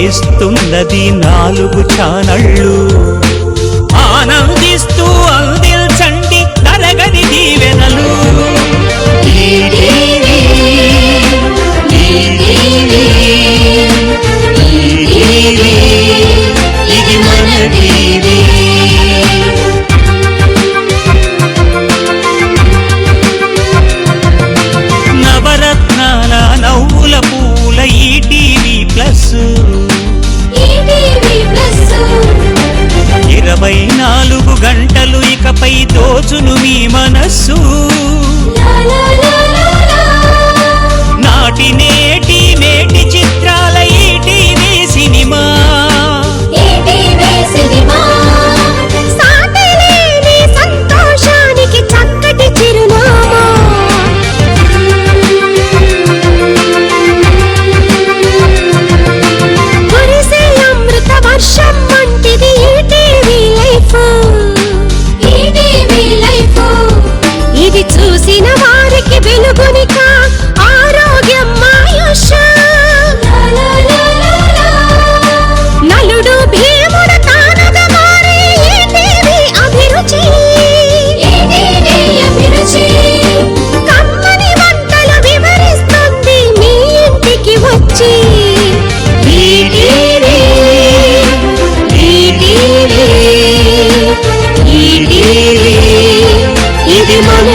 అందిస్తున్నది 4 ఛానళ్ళు. ఆనందిస్తూ అందించండి తరగని దీవెనలు. ఇది మన టీవీ. నవరత్నాల నవ్వుల పూల ఈటీవీ ప్లస్. 24 గంటలు ఇకపై దోచును మీ మనస్సు. నాటి నేటి మేటి చిత్రాల ఈటీవీ సినిమా. సంతోషానికి చక్కటి చిరునామా. కురిసే అమృత వర్షం వంటిది ఈటీవీ లైఫ్. ఇది చూసిన వారికి వెలుగునిక ఆరోగ్యం ఆయుష్. నలుడు భీముడు తానుగా మారే ఈటీవీ అభిరుచి. కమ్మని వంటలు వివరిస్తుంది మీ ఇంటికి వచ్చి. ఇది మన